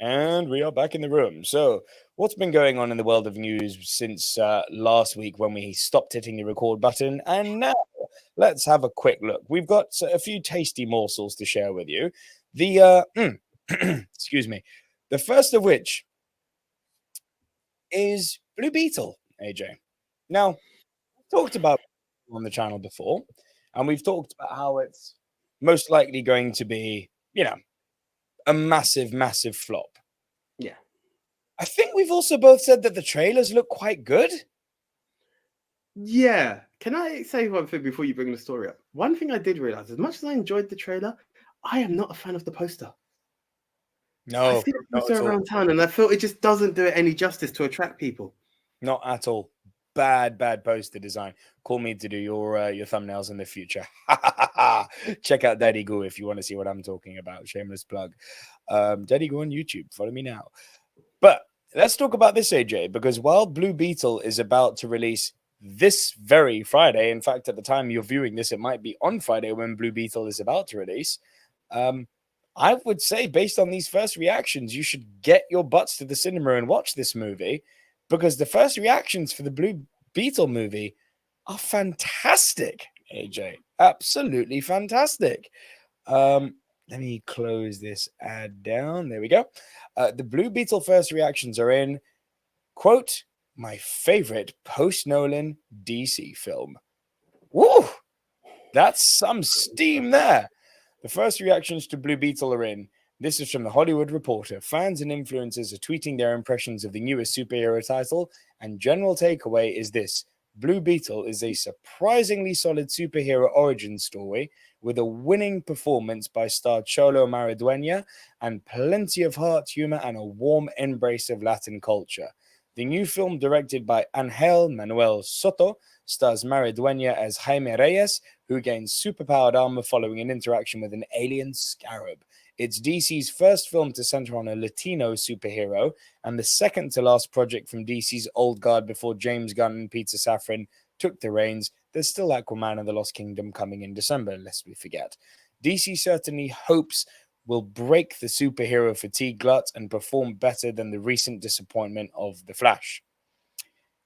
And we are back in the room. So, what's been going on in the world of news since last week when we stopped hitting the record button? And now, let's have a quick look. We've got a few tasty morsels to share with you. The excuse me, the first of which is Blue Beetle, AJ. Now, we've talked about it on the channel before, and we've talked about how it's most likely going to be, a massive, massive flop. Yeah. I think we've also both said that the trailers look quite good. Yeah. Can I say one thing before you bring the story up? One thing I did realize, as much as I enjoyed the trailer, I am not a fan of the poster. I No, see the not poster at all. around town and I feel it just doesn't do it any justice to attract people. Not at all. Bad poster design. Call me to do your thumbnails in the future. Check out Daddy Goo if you want to see what I'm talking about. Shameless plug. Daddy Goo on YouTube. Follow me now. But let's talk about this, AJ, because while Blue Beetle is about to release this very Friday, in fact, at the time you're viewing this, it might be on Friday when Blue Beetle is about to release. I would say, based on these first reactions, you should get your butts to the cinema and watch this movie, because the first reactions for the Blue Beetle movie are fantastic, AJ. Absolutely fantastic. Let me close this ad down. There we go. The Blue Beetle first reactions are in, quote, my favorite post-Nolan DC film. Woo! That's some steam there. The first reactions to Blue Beetle are in. This is from the Hollywood Reporter. Fans and influencers are tweeting their impressions of the newest superhero title, and general takeaway is this. Blue Beetle is a surprisingly solid superhero origin story with a winning performance by star Cholo Maridueña and plenty of heart, humor, and a warm embrace of Latin culture. The new film, directed by Angel Manuel Soto, stars Maridueña as Jaime Reyes, who gains superpowered armor following an interaction with an alien scarab. It's DC's first film to center on a Latino superhero and the second to last project from DC's old guard before James Gunn and Peter Safran took the reins. There's still Aquaman and the Lost Kingdom coming in December, lest we forget. DC certainly hopes will break the superhero fatigue glut and perform better than the recent disappointment of The Flash.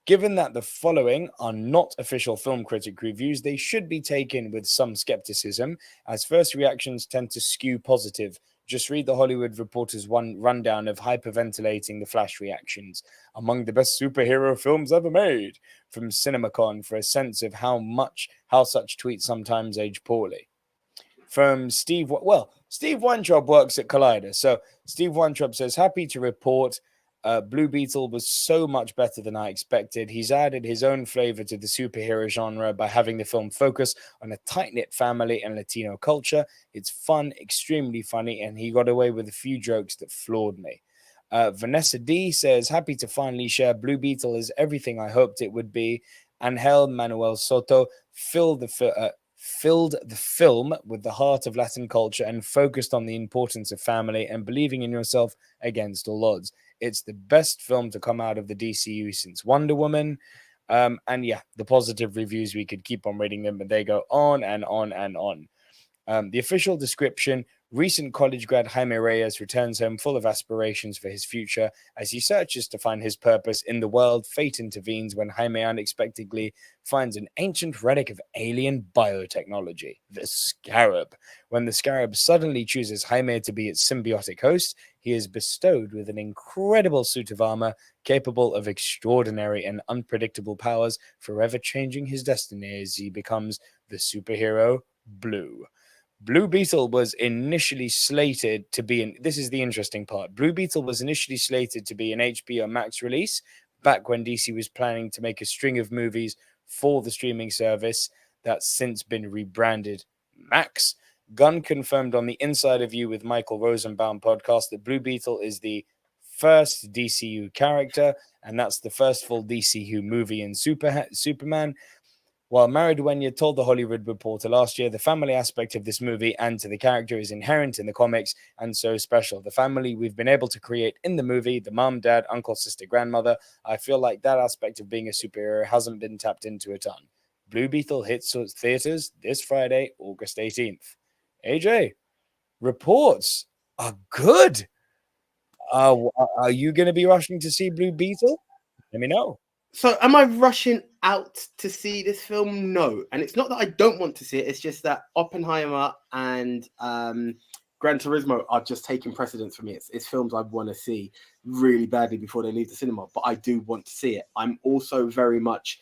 Given that the following are not official film critic reviews, they should be taken with some skepticism, as first reactions tend to skew positive. Just read the Hollywood Reporter's one rundown of hyperventilating the Flash reactions. Among the best superhero films ever made, from CinemaCon, for a sense of how such tweets sometimes age poorly. From Steve Weintraub works at Collider. So Steve Weintraub says, happy to report Blue Beetle was so much better than I expected. He's added his own flavor to the superhero genre by having the film focus on a tight-knit family and Latino culture. It's fun, extremely funny, and he got away with a few jokes that floored me. Vanessa D says, happy to finally share Blue Beetle is everything I hoped it would be. Angel Manuel Soto filled the film with the heart of Latin culture and focused on the importance of family and believing in yourself against all odds. It's the best film to come out of the DCU since Wonder Woman. And yeah, the positive reviews, we could keep on reading them, but they go on and on and on. The official description, recent college grad Jaime Reyes returns home full of aspirations for his future. As he searches to find his purpose in the world, fate intervenes when Jaime unexpectedly finds an ancient relic of alien biotechnology, the Scarab. When the Scarab suddenly chooses Jaime to be its symbiotic host, he is bestowed with an incredible suit of armor capable of extraordinary and unpredictable powers, forever changing his destiny as he becomes the superhero Blue. Blue Beetle was initially slated to be this is the interesting part. Blue Beetle was initially slated to be an HBO Max release back when DC was planning to make a string of movies for the streaming service that's since been rebranded Max. Gunn confirmed on the Insider View with Michael Rosenbaum podcast that Blue Beetle is the first DCU character, and that's the first full DCU movie in Superman. While Maridueña told the Hollywood Reporter last year, the family aspect of this movie and to the character is inherent in the comics and so special. The family we've been able to create in the movie, the mom, dad, uncle, sister, grandmother, I feel like that aspect of being a superhero hasn't been tapped into a ton. Blue Beetle hits theaters this Friday, August 18th. AJ, reports are good. Are you going to be rushing to see Blue Beetle? Let me know. So, am I rushing out to see this film? No, and it's not that I don't want to see it. It's just that Oppenheimer and Gran Turismo are just taking precedence for me. It's films I want to see really badly before they leave the cinema, but I do want to see it. I'm also very much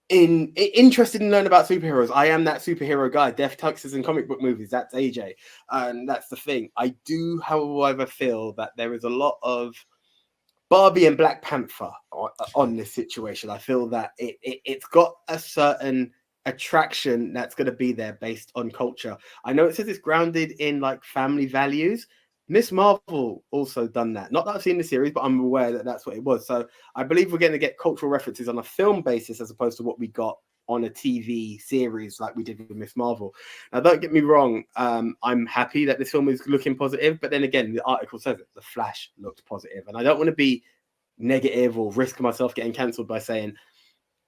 interested in learning about superheroes. I am that superhero guy. Death tuxes and comic book movies. That's AJ, and that's the thing. I do, however, feel that there is a lot of Barbie and Black Panther on this situation. I feel that it's got a certain attraction that's going to be there based on culture. I know it says it's grounded in like family values. Miss Marvel also done that. Not that I've seen the series, but I'm aware that that's what it was. So I believe we're going to get cultural references on a film basis as opposed to what we got on a TV series like we did with Miss Marvel. Now, don't get me wrong. I'm happy that this film is looking positive, but then again, the article says it. The Flash looked positive, and I don't want to be negative or risk myself getting cancelled by saying,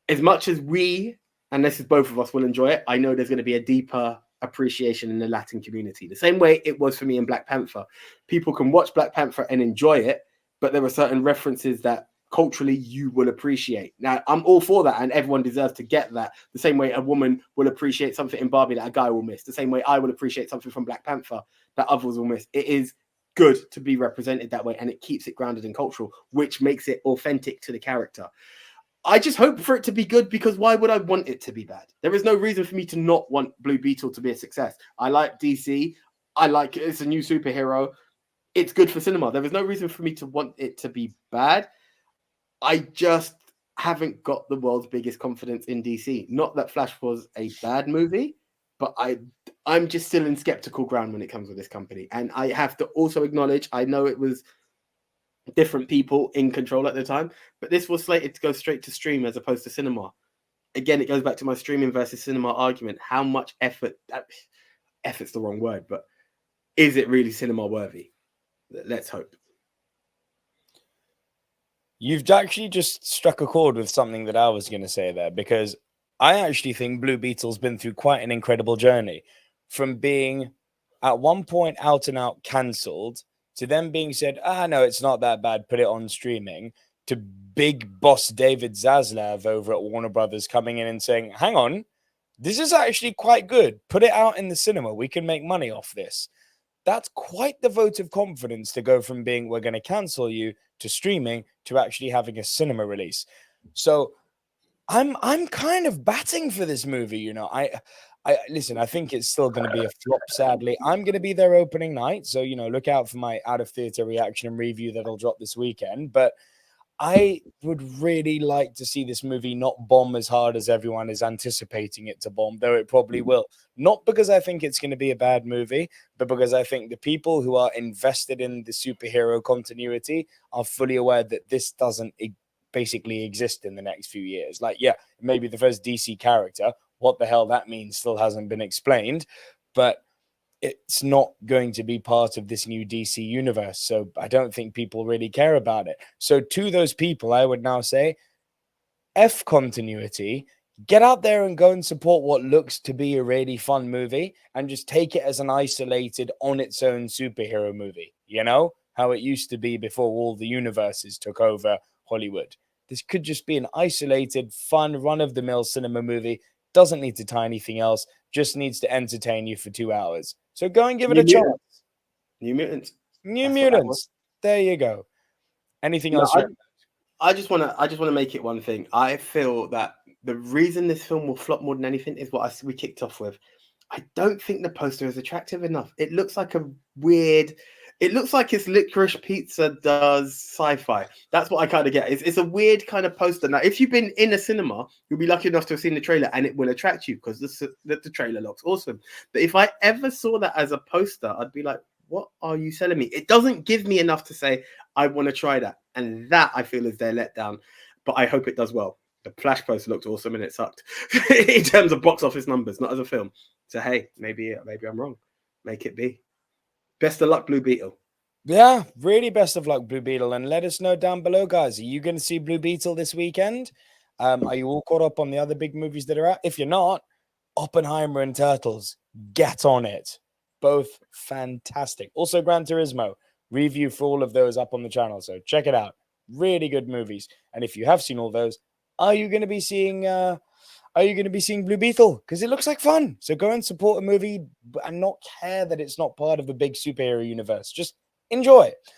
as much as we, and this is both of us, will enjoy it, I know there's going to be a deeper appreciation in the Latin community. The same way it was for me in Black Panther. People can watch Black Panther and enjoy it, but there are certain references that culturally you will appreciate. Now, I'm all for that, and everyone deserves to get that. The same way a woman will appreciate something in Barbie that a guy will miss. The same way I will appreciate something from Black Panther that others will miss. It is good to be represented that way, and it keeps it grounded and cultural, which makes it authentic to the character. I just hope for it to be good, because why would I want it to be bad? There is no reason for me to not want Blue Beetle to be a success. I like DC. I like it. It's a new superhero. It's good for cinema. There is no reason for me to want it to be bad. I just haven't got the world's biggest confidence in DC. Not that Flash was a bad movie, but I'm just still in skeptical ground when it comes with this company. And I have to also acknowledge, I know it was different people in control at the time, but this was slated to go straight to stream as opposed to cinema. Again, it goes back to my streaming versus cinema argument. How much effort's the wrong word, but is it really cinema worthy? Let's hope. You've actually just struck a chord with something that I was going to say there, because I actually think Blue Beetle's been through quite an incredible journey, from being at one point out and out cancelled to then being said, no, it's not that bad, put it on streaming, to big boss David Zaslav over at Warner Brothers coming in and saying, hang on, this is actually quite good. Put it out in the cinema. We can make money off this. That's quite the vote of confidence to go from being, we're going to cancel you, to streaming, to actually having a cinema release. So I'm kind of batting for this movie. You know, I listen, I think it's still going to be a flop, sadly. I'm going to be there opening night, so, you know, look out for my out of theater reaction and review that'll drop this weekend. But I would really like to see this movie not bomb as hard as everyone is anticipating it to bomb, though it probably will. Not because I think it's going to be a bad movie, but because I think the people who are invested in the superhero continuity are fully aware that this doesn't basically exist in the next few years. Like, yeah, maybe the first DC character, what the hell that means still hasn't been explained, but it's not going to be part of this new DC universe. So I don't think people really care about it. So to those people, I would now say, F continuity, get out there and go and support what looks to be a really fun movie, and just take it as an isolated, on its own superhero movie. You know, how it used to be before all the universes took over Hollywood. This could just be an isolated, fun, run-of-the-mill cinema movie. Doesn't need to tie anything else, just needs to entertain you for 2 hours. So go and give it a chance. New Mutants. New Mutants. There you go. Anything else? I just want to make it one thing. I feel that the reason this film will flop more than anything is what we kicked off with. I don't think the poster is attractive enough. It looks like it looks like it's Licorice Pizza does sci-fi. That's what I kind of get. It's a weird kind of poster. Now, if you've been in a cinema, you'll be lucky enough to have seen the trailer, and it will attract you because the trailer looks awesome. But if I ever saw that as a poster, I'd be like, what are you selling me? It doesn't give me enough to say, I want to try that. And that, I feel, is their letdown. But I hope it does well. The Flash poster looked awesome, and it sucked in terms of box office numbers, not as a film. So, hey, maybe I'm wrong. Make it be. Best of luck, Blue Beetle. Yeah, really best of luck, Blue Beetle. And let us know down below, guys. Are you going to see Blue Beetle this weekend? Are you all caught up on the other big movies that are out? If you're not, Oppenheimer and Turtles, get on it. Both fantastic. Also, Gran Turismo, review for all of those up on the channel. So check it out. Really good movies. And if you have seen all those, are you going to be seeing Blue Beetle? Because it looks like fun. So go and support a movie and not care that it's not part of the big superhero universe. Just enjoy it.